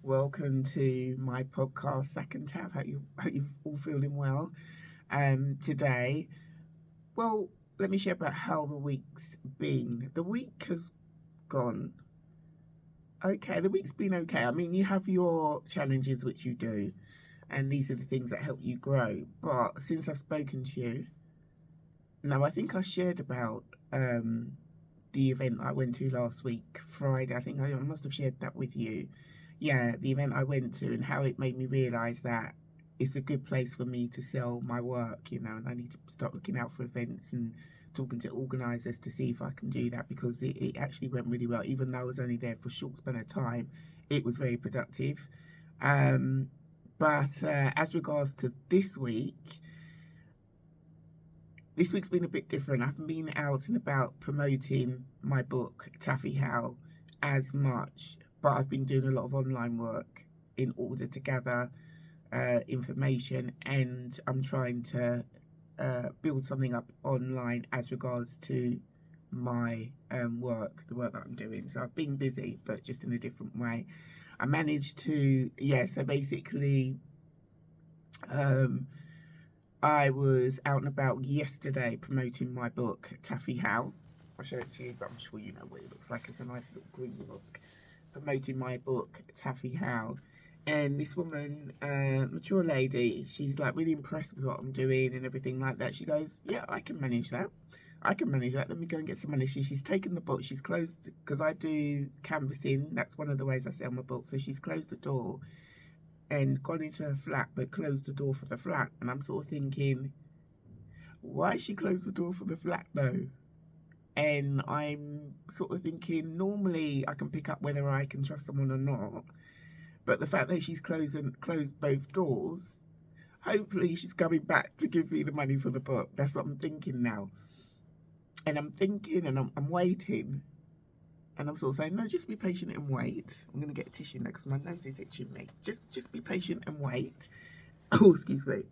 Welcome to my podcast, Sac Taff. Hope you're all feeling well. Today, well, let me share about how the week's been. The week has gone okay. The week's been okay. I mean, you have your challenges, which you do, and these are the things that help you grow. But since I've spoken to you, no, I think I shared about the event I went to last week, Friday. I think I must have shared that with you. Yeah, the event I went to and how it made me realise that it's a good place for me to sell my work, and I need to start looking out for events and talking to organisers to see if I can do that because it actually went really well. Even though I was only there for a short span of time, it was very productive. Um, but as regards to this week's been a bit different. I haven't been out and about promoting my book, Taffy How, as much, but I've been doing a lot of online work in order to gather information, and I'm trying to build something up online as regards to my the work that I'm doing. So I've been busy, but just in a different way. I managed to, so basically, um, I was out and about yesterday promoting my book, Taffy How. I'll show it to you, but I'm sure you know what it looks like. It's a nice little green book. Promoting my book, Taffy How. And this woman, mature lady, she's like really impressed with what I'm doing and everything like that. She goes, yeah, I can manage that. I can manage that. Let me go and get some money. She's taken the book. She's closed, because I do canvassing. That's one of the ways I sell my book. So she's closed the door and gone into her flat, but closed the door for the flat. And I'm sort of thinking, why she closed the door for the flat though? And I'm sort of thinking, normally I can pick up whether I can trust someone or not. But the fact that she's closed both doors, hopefully she's coming back to give me the money for the book. That's what I'm thinking now. And I'm thinking and I'm waiting. And I'm sort of saying, no, just be patient and wait. I'm going to get a tissue now because my nose is itching me. Just be patient and wait. Oh, excuse me.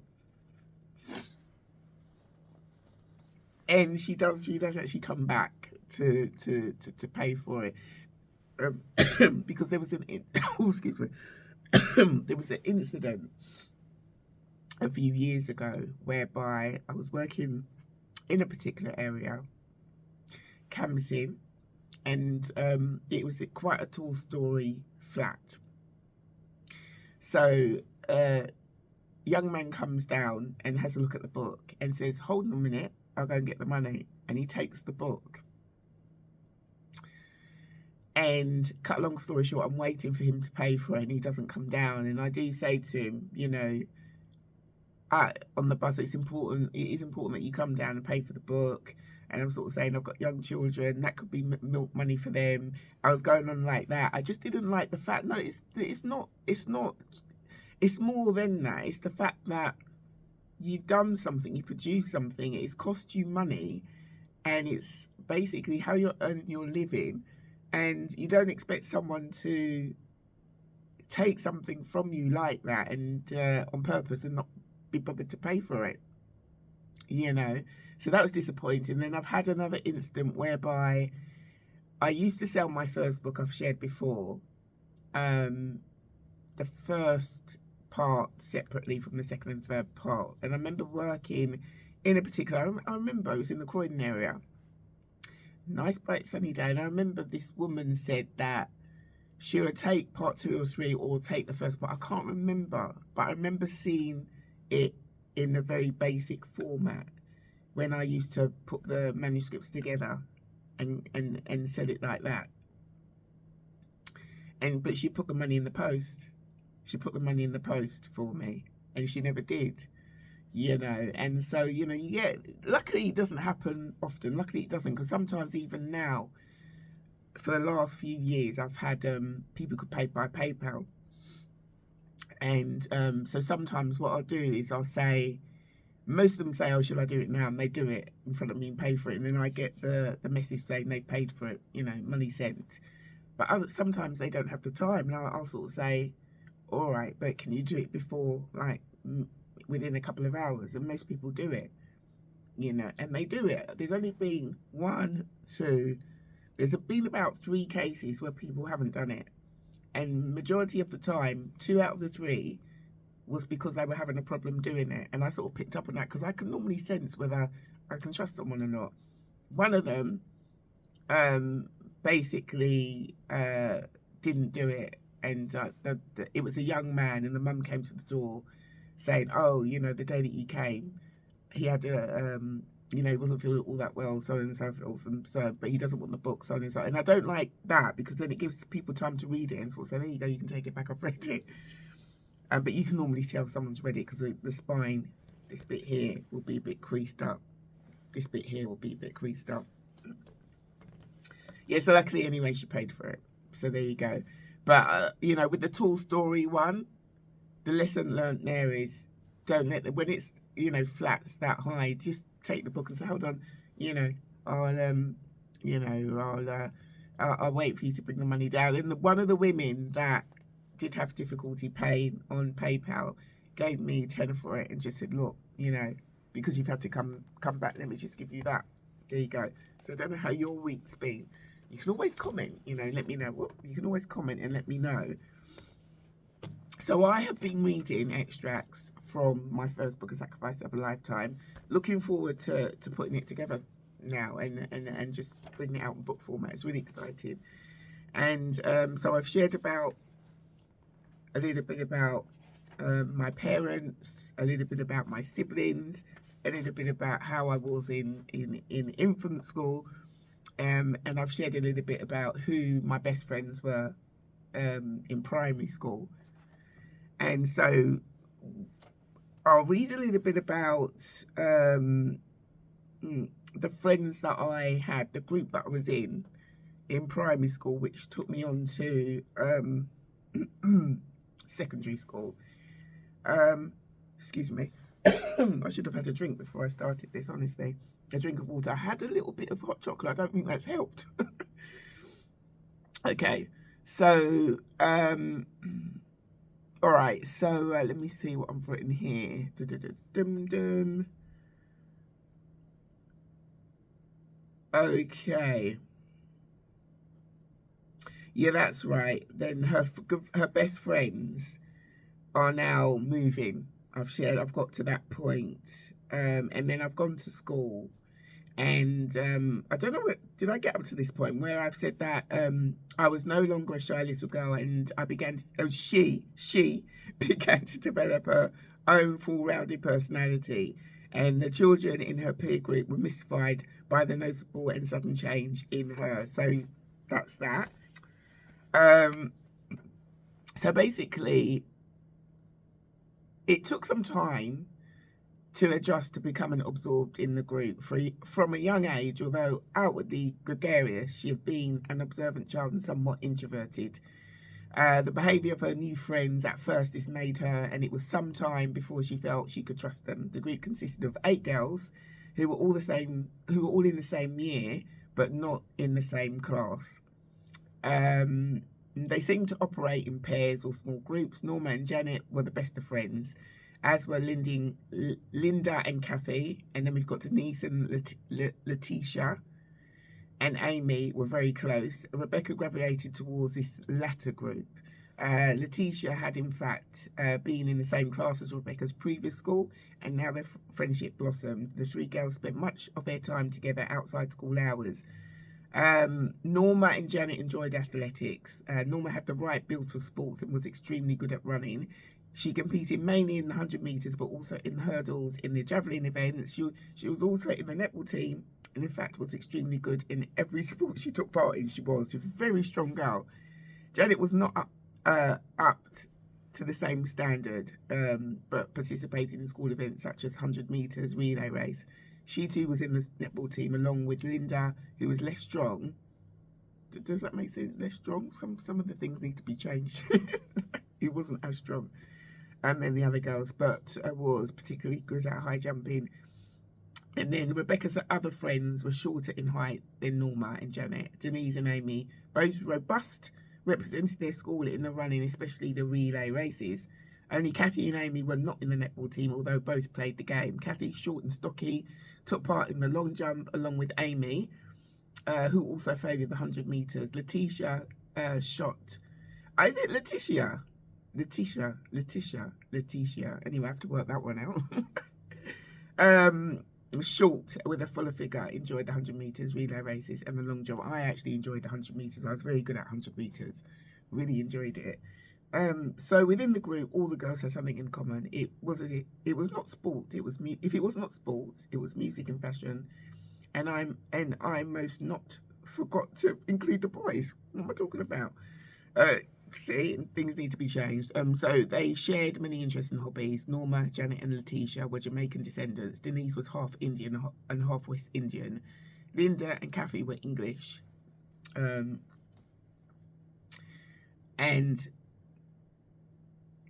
And she does actually come back to pay for it. Because there was oh, excuse me. There was an incident a few years ago whereby I was working in a particular area, canvassing, and it was quite a tall story flat. So young man comes down and has a look at the book and says, hold on a minute, I'll go and get the money. And he takes the book. And cut a long story short, I'm waiting for him to pay for it and he doesn't come down. And I do say to him, on the bus, it is important that you come down and pay for the book. And I'm sort of saying, I've got young children, that could be milk money for them. I was going on like that. I just didn't like the fact, no, it's more than that. It's the fact that you've done something, you produce something, it's cost you money, and it's basically how you're earning your living. And you don't expect someone to take something from you like that and on purpose and not be bothered to pay for it. So that was disappointing. Then I've had another incident whereby I used to sell my first book, I've shared before, the first part separately from the second and third part. And I remember working in a particular, I remember it was in the Croydon area, nice bright sunny day, and I remember this woman said that she would take part 2 or 3 or take the first part. I can't remember, but I remember seeing it in a very basic format when I used to put the manuscripts together and sell it like that. But she put the money in the post. She put the money in the post for me, and she never did. And so you get, luckily it doesn't happen often. Luckily it doesn't, because sometimes even now, for the last few years, I've had people could pay by PayPal. And so sometimes what I'll do is I'll say, most of them say, oh, should I do it now? And they do it in front of me and pay for it. And then I get the message saying they paid for it, money sent. But sometimes they don't have the time. And I'll sort of say, all right, but can you do it before, like, within a couple of hours? And most people do it, and they do it. There's only been there's been about 3 cases where people haven't done it. And majority of the time, 2 out of the 3 was because they were having a problem doing it. And I sort of picked up on that because I can normally sense whether I can trust someone or not. One of them basically didn't do it. And it was a young man, and the mum came to the door saying, oh, you know, the day that you came, he had a, you know, he wasn't feeling all that well, so on and so forth, and so, but he doesn't want the book, so on and so. And I don't like that because then it gives people time to read it and sort of say, there you go, you can take it back, I've read it. But you can normally tell if someone's read it because the spine, this bit here will be a bit creased up. This bit here will be a bit creased up. Yeah, so luckily anyway, she paid for it. So there you go. But, you know, with the tall story one, the lesson learnt there is don't let when it's, you know, flats that high, just take the book and say, hold on, you know, I'll wait for you to bring the money down. And one of the women that did have difficulty paying on PayPal gave me 10 for it and just said, look, you know, because you've had to come back, let me just give you that. There you go. So I don't know how your week's been. You can always comment, you know, let me know. You can always comment and let me know. So I have been reading extracts from my first book, A Sacrifice of a Lifetime. Looking forward to putting it together now and just bringing it out in book format. It's really exciting. And so I've shared a little bit about my parents, a little bit about my siblings, a little bit about how I was in infant school, and I've shared a little bit about who my best friends were in primary school. And so I'll read a little bit about the friends that I had, the group that I was in primary school, which took me on to secondary school. Excuse me. I should have had a drink before I started this, honestly. A drink of water. I had a little bit of hot chocolate. I don't think that's helped. Okay, so all right, so let me see what I've written here. Okay. Yeah, that's right. Then her best friends are now moving. I've got to that point. And then I've gone to school. And I don't know did I get up to this point where I've said that I was no longer a shy little girl, and I began to, she began to develop her own full-rounded personality. And the children in her peer group were mystified by the noticeable and sudden change in her. So that's that. So basically, it took some time to adjust to becoming absorbed in the group. From a young age, although outwardly gregarious, she had been an observant child and somewhat introverted. The behaviour of her new friends at first dismayed her, and it was some time before she felt she could trust them. The group consisted of 8 girls who were all in the same year, but not in the same class. They seemed to operate in pairs or small groups. Norma and Janet were the best of friends, as were Linda and Kathy. And then we've got Denise and Letitia and Amy were very close. Rebecca gravitated towards this latter group. Letitia had in fact been in the same class as Rebecca's previous school, and now their friendship blossomed. The 3 girls spent much of their time together outside school hours. Norma and Janet enjoyed athletics. Norma had the right build for sports and was extremely good at running. She competed mainly in the 100 metres, but also in hurdles, in the javelin events. She was also in the netball team, and in fact was extremely good in every sport she took part in. She was a very strong girl. Janet was not up to the same standard, but participated in school events such as 100 metres relay race. She too was in the netball team along with Linda, who was less strong. Does that make sense? Less strong? Some of the things need to be changed. He wasn't as strong. And then the other girls, but was particularly good at high jumping. And then Rebecca's other friends were shorter in height than Norma and Janet. Denise and Amy, both robust, represented their school in the running, especially the relay races. Only Kathy and Amy were not in the netball team, although both played the game. Kathy, short and stocky, took part in the long jump along with Amy, who also favoured the 100 metres. Letitia shot Is it Letitia? Letitia. Anyway, I have to work that one out. Short with a fuller figure, enjoyed the 100 meters relay races and the long jump. I actually enjoyed the 100 meters. I was very good at 100 meters. Really enjoyed it. So within the group, all the girls had something in common. It was not sport. If it was not sports, it was music and fashion. And I most not forgot to include the boys. What am I talking about? See, things need to be changed. So they shared many interests and hobbies. Norma, Janet, and Letitia were Jamaican descendants. Denise was half Indian and half West Indian. Linda and Kathy were English. And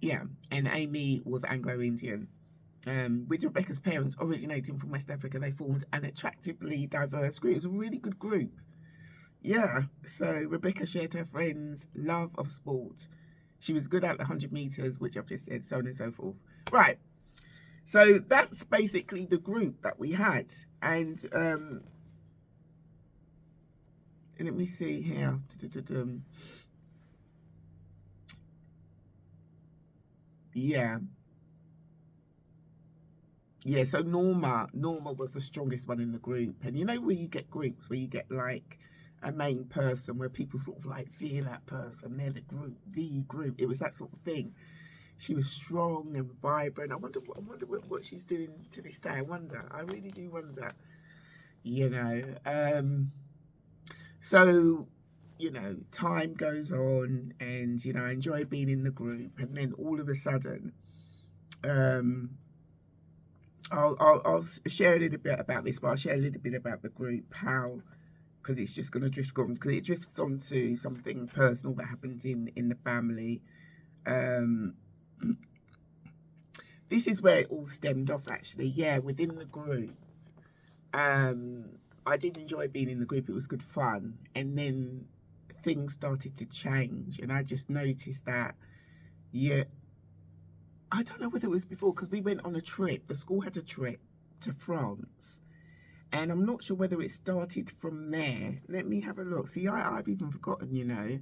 Amy was Anglo-Indian. With Rebecca's parents originating from West Africa, they formed an attractively diverse group. It was a really good group. Yeah, so Rebecca shared her friends' love of sport. She was good at the 100 meters, which I've just said, so on and so forth. Right, so that's basically the group that we had. And let me see here. Yeah, so Norma was the strongest one in the group. And you know where you get groups where you get like a main person where people sort of like fear that person, they're the group. It was that sort of thing. She was strong and vibrant. I wonder what she's doing to this day. I really do wonder. You know, so you know, time goes on, and you know, I enjoy being in the group, and then all of a sudden, I'll share a little bit about this, but I'll share a little bit about the group, how, because it's just going to drift on, because it drifts on to something personal that happened in the family. This is where it all stemmed off, actually. Yeah, within the group. I did enjoy being in the group. It was good fun. And then things started to change. And I just noticed that, yeah, I don't know whether it was before, because we went on a trip. The school had a trip to France. And I'm not sure whether it started from there. Let me have a look. See, I've even forgotten, you know.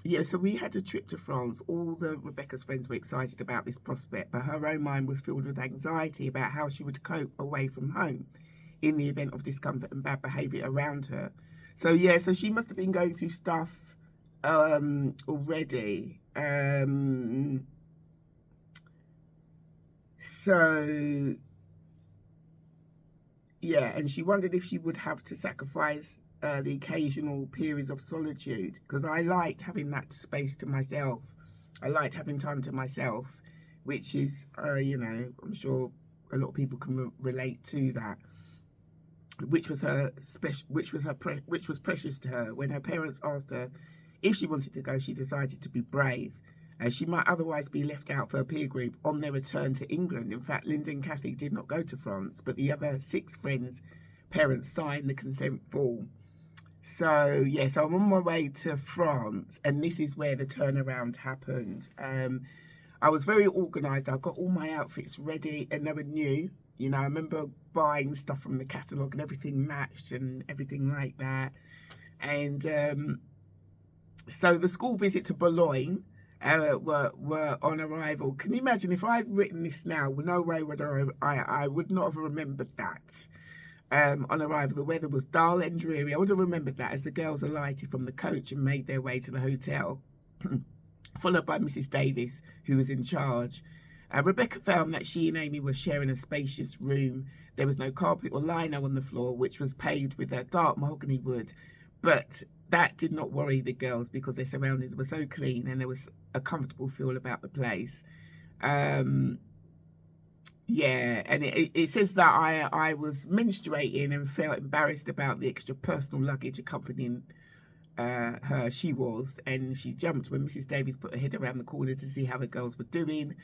Yeah, so we had a trip to France. All the Rebecca's friends were excited about this prospect, but her own mind was filled with anxiety about how she would cope away from home in the event of discomfort and bad behaviour around her. So yeah, so she must have been going through stuff already. So yeah, and she wondered if she would have to sacrifice the occasional periods of solitude, because I liked having that space to myself. I liked having time to myself, which is, you know, I'm sure a lot of people can relate to that. Which was precious to her. When her parents asked her if she wanted to go, she decided to be brave. She might otherwise be left out for a peer group on their return to England. In fact, Linda and Kathy did not go to France, but the other 6 friends' parents signed the consent form. So, yeah, so I'm on my way to France, and this is where the turnaround happened. I was very organised. I got all my outfits ready, and they were new. You know, I remember buying stuff from the catalogue, and everything matched and everything like that. And so the school visit to Boulogne were on arrival. Can you imagine if I'd written this now? No way would I would not have remembered that. On arrival, the weather was dull and dreary. I would have remembered that as the girls alighted from the coach and made their way to the hotel, followed by Mrs. Davis, who was in charge. Rebecca found that she and Amy were sharing a spacious room. There was no carpet or lino on the floor, which was paved with a dark mahogany wood. But that did not worry the girls because their surroundings were so clean and there was a comfortable feel about the place. Yeah, and it says that I was menstruating and felt embarrassed about the extra personal luggage accompanying her. She was, and she jumped when Mrs. Davies put her head around the corner to see how the girls were doing.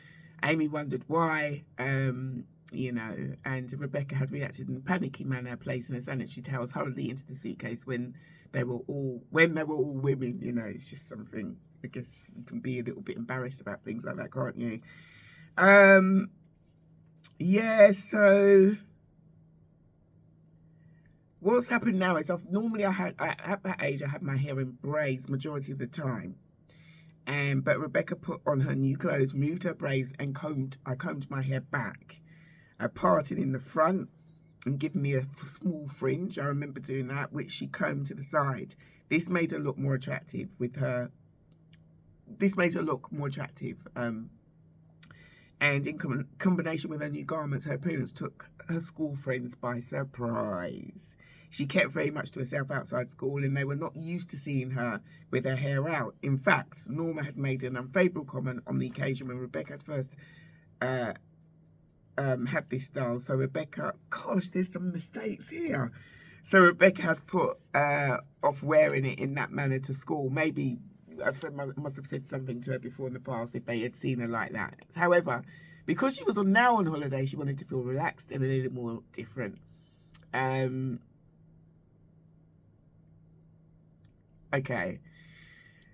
Amy wondered why, you know, and Rebecca had reacted in a panicky manner, placing her sanitary towels hurriedly into the suitcase when they were all women. You know, it's just something, I guess you can be a little bit embarrassed about things like that, can't you? Yeah, so what's happened now is normally at that age I had my hair in braids majority of the time. But Rebecca put on her new clothes, moved her braids, and I combed my hair back. I parted in the front and given me a small fringe. I remember doing that, which she combed to the side. This made her look more attractive with her. This made her look more attractive. And in combination with her new garments, her appearance took her school friends by surprise. She kept very much to herself outside school, and they were not used to seeing her with her hair out. In fact, Norma had made an unfavourable comment on the occasion when Rebecca had first had this style. So Rebecca, gosh, there's some mistakes here. So Rebecca had put off wearing it in that manner to school. Maybe a friend must have said something to her before in the past if they had seen her like that. However, because she was now on holiday, she wanted to feel relaxed and a little more different. Okay.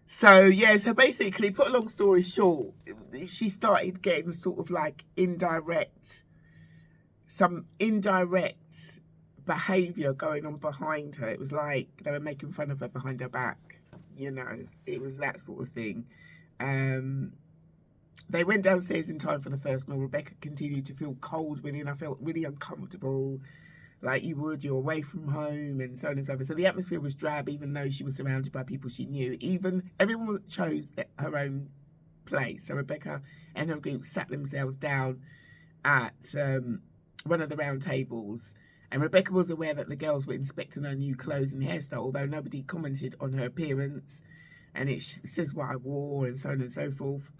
So, yeah, so basically, put a long story short, she started getting sort of like some indirect behaviour going on behind her. It was like they were making fun of her behind her back. You know, it was that sort of thing. They went downstairs in time for the first meal. Rebecca continued to feel cold within. I felt really uncomfortable, like you're away from home and so on and so forth. So the atmosphere was drab, even though she was surrounded by people she knew. Everyone chose her own place. So Rebecca and her group sat themselves down at one of the round tables. And Rebecca was aware that the girls were inspecting her new clothes and hairstyle, although nobody commented on her appearance. And it says what I wore and so on and so forth.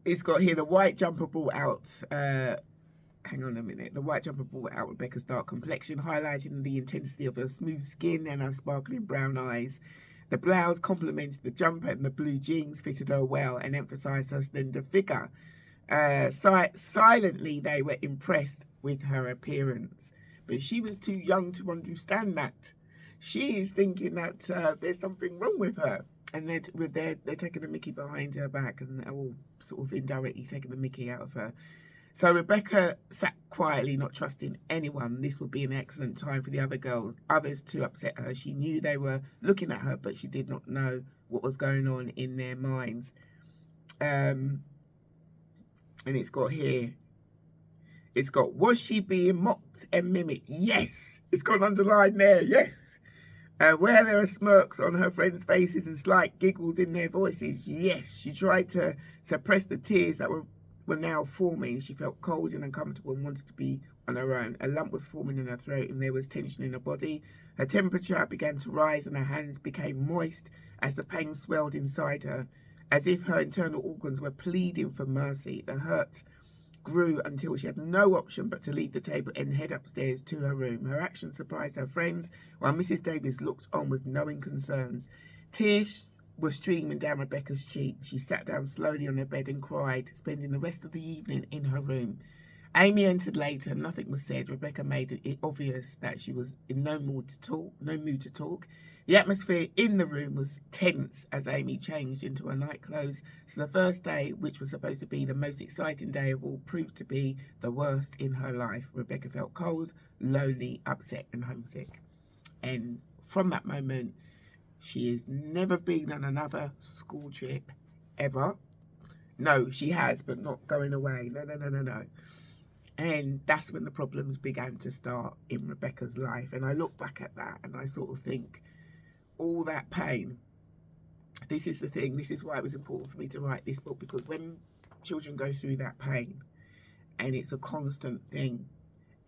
It's got here the white jumper brought out. Hang on a minute. The white jumper brought out Rebecca's dark complexion, highlighting the intensity of her smooth skin and her sparkling brown eyes. The blouse complemented the jumper, and the blue jeans fitted her well and emphasised her slender figure. Silently, they were impressed with her appearance, but she was too young to understand that. She is thinking that there's something wrong with her, and they're taking the mickey behind her back, and all sort of indirectly taking the mickey out of her. So Rebecca sat quietly, not trusting anyone. This would be an excellent time for the others to upset her. She knew they were looking at her, but she did not know what was going on in their minds. And it's got here. It's got, was she being mocked and mimicked? Yes. It's got underlined there. Yes. Where there are smirks on her friends' faces and slight giggles in their voices. Yes. She tried to suppress the tears that were now forming. She felt cold and uncomfortable and wanted to be on her own. A lump was forming in her throat and there was tension in her body. Her temperature began to rise and her hands became moist as the pain swelled inside her, as if her internal organs were pleading for mercy. The hurt grew until she had no option but to leave the table and head upstairs to her room. Her actions surprised her friends, while Mrs. Davies looked on with knowing concerns. Tears were streaming down Rebecca's cheeks. She sat down slowly on her bed and cried, spending the rest of the evening in her room. Amy entered later. Nothing was said. Rebecca made it obvious that she was in no mood to talk. The atmosphere in the room was tense as Amy changed into her night clothes. So the first day, which was supposed to be the most exciting day of all, proved to be the worst in her life. Rebecca felt cold, lonely, upset and homesick. And from that moment, she has never been on another school trip ever. No, she has, but not going away. No. And that's when the problems began to start in Rebecca's life. And I look back at that and I sort of think, all that pain. This is the thing. This is why it was important for me to write this book, because when children go through that pain and it's a constant thing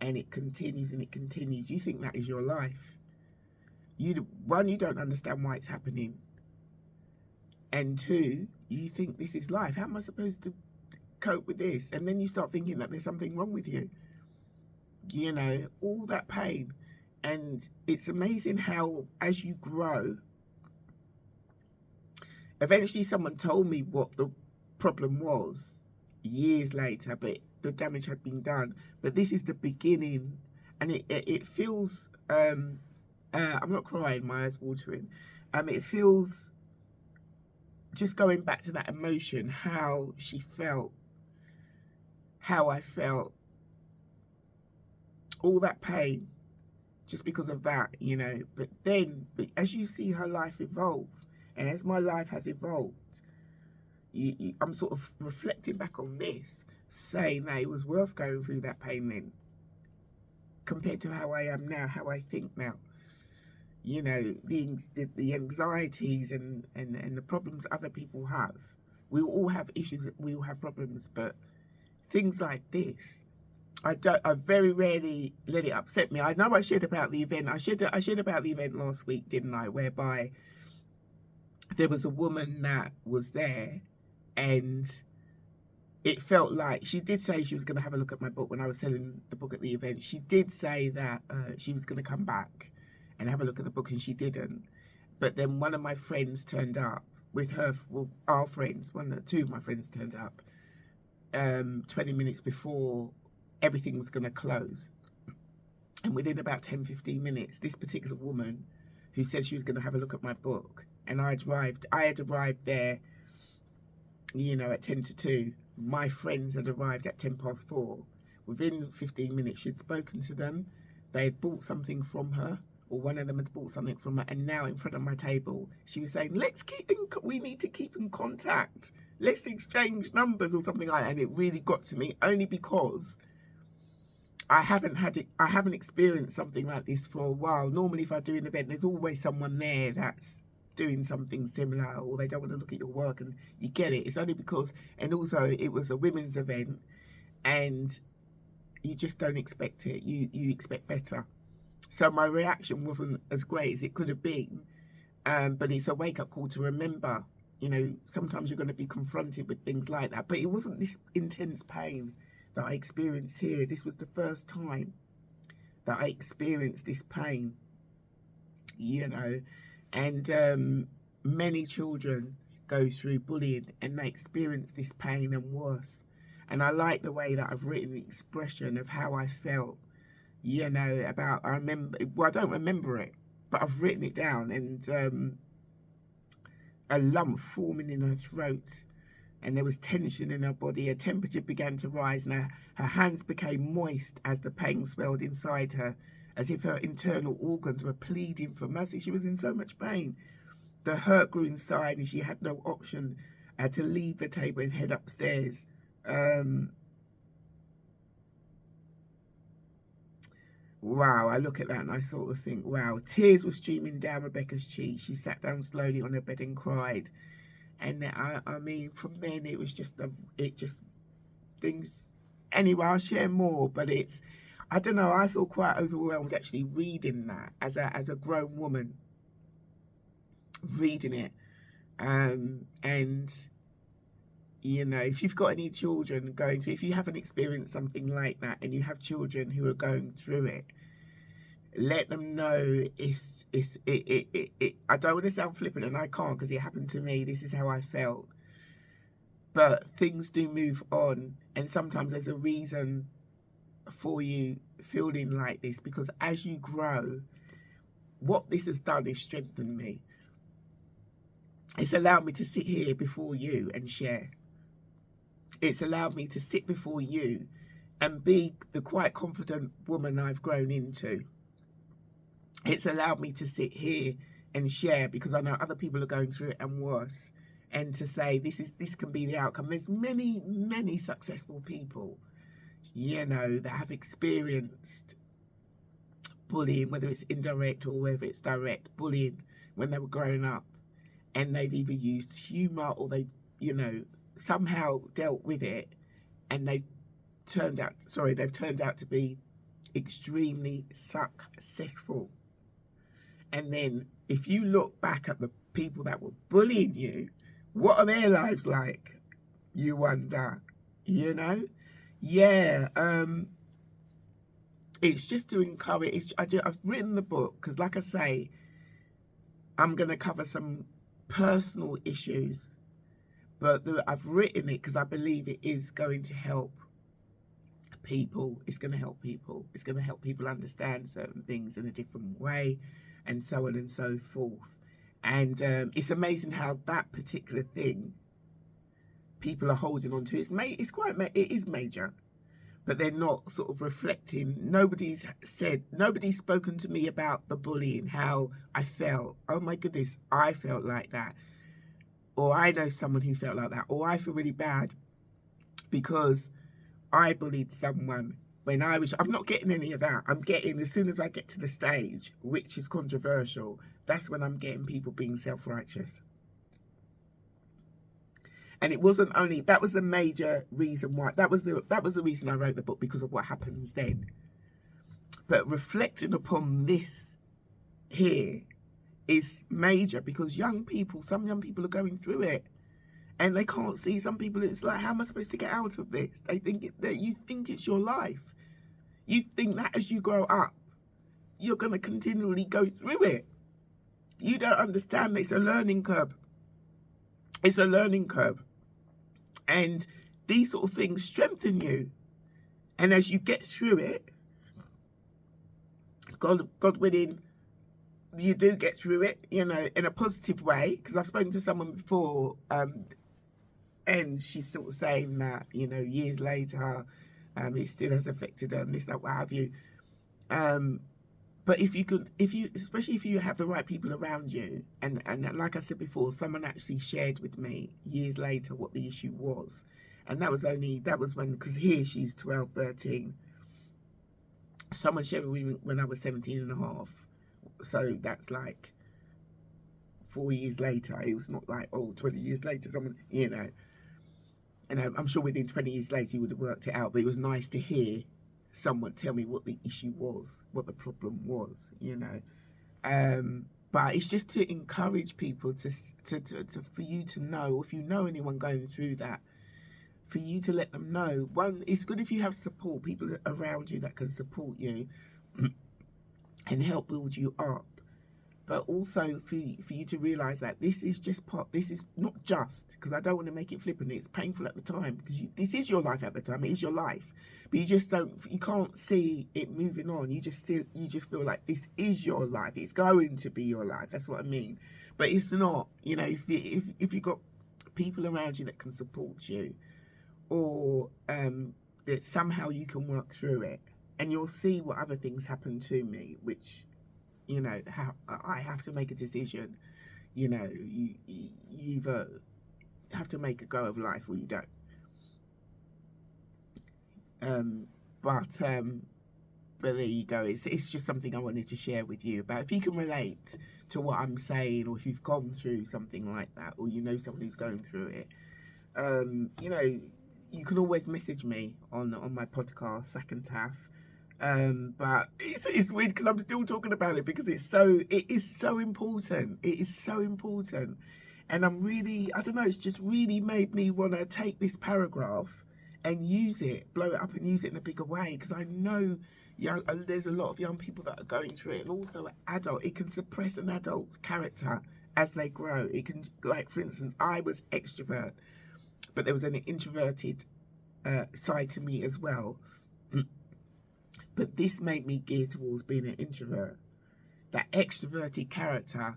and it continues and it continues, you think that is your life. You don't understand why it's happening. And two, you think this is life. How am I supposed to cope with this? And then you start thinking that there's something wrong with you. You know, all that pain. And it's amazing how, as you grow, eventually someone told me what the problem was years later, but the damage had been done. But this is the beginning, and it feels, I'm not crying, my eyes watering. It feels, just going back to that emotion, how she felt, how I felt, all that pain, just because of that, you know. But then, as you see her life evolve, and as my life has evolved, I'm sort of reflecting back on this, saying that it was worth going through that pain then, compared to how I am now, how I think now. You know, the anxieties and the problems other people have. We all have issues, we all have problems, but things like this, I very rarely let it upset me. I know I shared about the event. I shared about the event last week, didn't I? Whereby there was a woman that was there, and it felt like she did say she was going to have a look at my book when I was selling the book at the event. She did say that she was going to come back and have a look at the book, and she didn't. But then one of my friends turned up with her, well, our friends, two of my friends turned up 20 minutes before everything was going to close. And within about 10-15 minutes, this particular woman who said she was going to have a look at my book, and I had arrived there, you know, at 10 to 2. My friends had arrived at 4:10. Within 15 minutes, she'd spoken to them. They had bought something from her, or one of them had bought something from her, and now in front of my table, she was saying, we need to keep in contact. Let's exchange numbers or something like that. And it really got to me, only because I haven't experienced something like this for a while. Normally, if I do an event, there's always someone there that's doing something similar, or they don't want to look at your work, and you get it. It's only because, and also it was a women's event, and you just don't expect it. You expect better. So my reaction wasn't as great as it could have been, but it's a wake-up call to remember, you know, sometimes you're going to be confronted with things like that. But it wasn't this intense pain that I experienced here. This was the first time that I experienced this pain, you know. And many children go through bullying and they experience this pain and worse. And I like the way that I've written the expression of how I felt, you know, I remember, well, I don't remember it, but I've written it down, and a lump forming in her throat, and there was tension in her body. Her temperature began to rise, and her hands became moist as the pain swelled inside her, as if her internal organs were pleading for mercy. She was in so much pain. The hurt grew inside, and she had no option to leave the table and head upstairs. Wow, I look at that and I sort of think, wow. Tears were streaming down Rebecca's cheeks. She sat down slowly on her bed and cried. And I mean, from then it was just, things. Anyway, I'll share more, but I don't know, I feel quite overwhelmed actually reading that as a grown woman, reading it. And, you know, if you've got any children going through, if you haven't experienced something like that and you have children who are going through it, let them know I don't want to sound flippant, and I can't, because it happened to me. This is how I felt. But things do move on, and sometimes there's a reason for you feeling like this, because as you grow, what this has done is strengthened me. It's allowed me to sit here before you and share. It's allowed me to sit before you and be the quite confident woman I've grown into. It's allowed me to sit here and share, because I know other people are going through it and worse, and to say this can be the outcome. There's many successful people, you know, that have experienced bullying, whether it's indirect or whether it's direct bullying, when they were growing up, and they've either used humor or they've, you know, somehow dealt with it, and they've turned out to be extremely successful. And then if you look back at the people that were bullying you, what are their lives like? You wonder, you know? Yeah, it's just to encourage. I've written the book because, like I say, I'm going to cover some personal issues, but I've written it because I believe it is going to help people. It's going to help people. It's going to help people understand certain things in a different way, and so on and so forth. And it's amazing how that particular thing people are holding on to. It is major. but they're not sort of reflecting. Nobody's spoken to me about the bullying, how I felt. Oh my goodness, I felt like that. Or I know someone who felt like that. Or I feel really bad because I bullied someone when I'm not getting any of that. I'm getting, as soon as I get to the stage, which is controversial, that's when I'm getting people being self-righteous. And it wasn't only, that was the major reason why, that was the reason I wrote the book, because of what happens then. But reflecting upon this here is major, because some young people are going through it and they can't see. Some people, it's like, how am I supposed to get out of this? They think that you think it's your life. You think that as you grow up, you're going to continually go through it. You don't understand that it's a learning curve. It's a learning curve. And these sort of things strengthen you. And as you get through it, God willing, you do get through it, in a positive way. Because I've spoken to someone before, and she's sort of saying that, years later, it still has affected her and this, that, what have you. But especially if you have the right people around you, and like I said before, someone actually shared with me years later what the issue was. And that was when, because here she's 12, 13. Someone shared with me when I was 17 and a half. So that's like 4 years later. It was not like, 20 years later, someone, And I'm sure within 20 years later he would have worked it out. But it was nice to hear someone tell me what the issue was, what the problem was, But it's just to encourage people to for you to know, if you know anyone going through that, for you to let them know. One, it's good if you have support, people around you that can support you and help build you up. But also for you to realise that this is not just, because I don't want to make it flippant, it's painful at the time, because this is your life at the time, it is your life. But you can't see it moving on. You just feel like this is your life. It's going to be your life. That's what I mean. But it's not, if you've got people around you that can support you, or that somehow you can work through it, and you'll see what other things happen to me, which, how I have to make a decision. You either have to make a go of life or you don't. But there you go. It's just something I wanted to share with you about. If you can relate to what I'm saying, or if you've gone through something like that, or someone who's going through it, you can always message me on my podcast, Sac Taff. But it's weird because I'm still talking about it, because it is so important. It is so important. And I don't know, it's just really made me want to take this paragraph and use it, blow it up and use it in a bigger way, because I know there's a lot of young people that are going through it, and also it can suppress an adult's character as they grow. It can, like, for instance, I was extrovert, but there was an introverted side to me as well. But this made me gear towards being an introvert. That extroverted character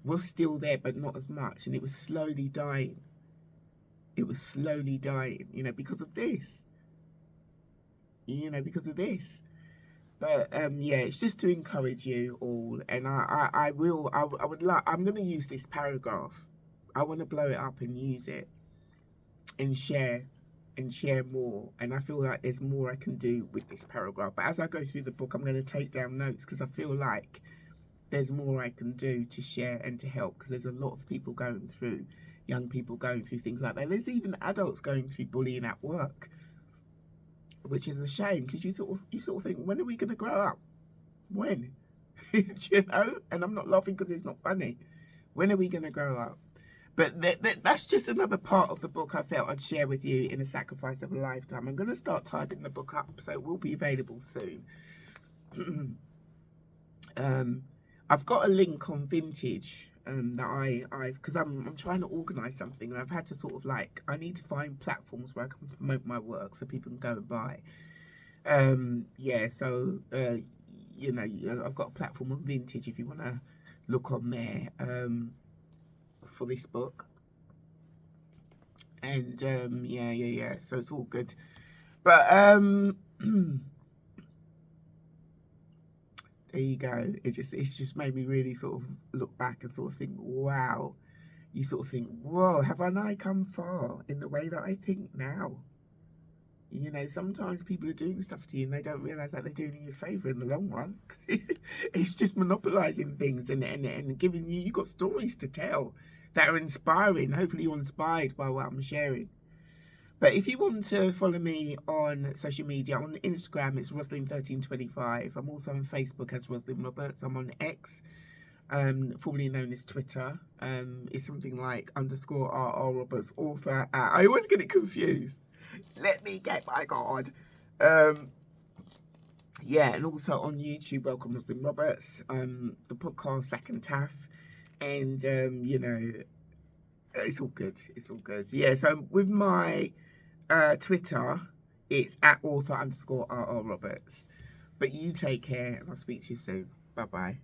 was still there, but not as much, and it was slowly dying. It was slowly dying, because of this. Because of this. But it's just to encourage you all, and I'm going to use this paragraph. I want to blow it up and use it and share more. And I feel like there's more I can do with this paragraph. But as I go through the book, I'm going to take down notes, because I feel like there's more I can do to share and to help, because there's a lot of people going through, young people going through things like that. There's even adults going through bullying at work, which is a shame, because you sort of think, when are we going to grow up? When? And I'm not laughing because it's not funny. When are we going to grow up? But that's just another part of the book I felt I'd share with you in A Sacrifice of a Lifetime. I'm going to start typing the book up, so it will be available soon. I've got a link on Vintage that because I'm trying to organise something, and I've had to sort of I need to find platforms where I can promote my work so people can go and buy. I've got a platform on Vintage if you want to look on there for this book. And so it's all good. But There you go. It's just made me really sort of look back and sort of think, wow. You sort of think, whoa, have I come far in the way that I think now? You know, sometimes people are doing stuff to you and they don't realise that they're doing you a favour in the long run. It's just monopolising things and giving you, you've got stories to tell that are inspiring. Hopefully you're inspired by what I'm sharing. But if you want to follow me on social media, on Instagram, it's Roslyn1325. I'm also on Facebook as Roslyn Roberts. I'm on X, formerly known as Twitter. It's something like _RR Roberts author. I always get it confused. Let me get my God. Yeah, and also on YouTube, welcome Roslyn Roberts. The podcast Sac Taff, and you know, it's all good. It's all good. Yeah. So with my Twitter, it's @author_RR Roberts. But you take care, and I'll speak to you soon. Bye bye.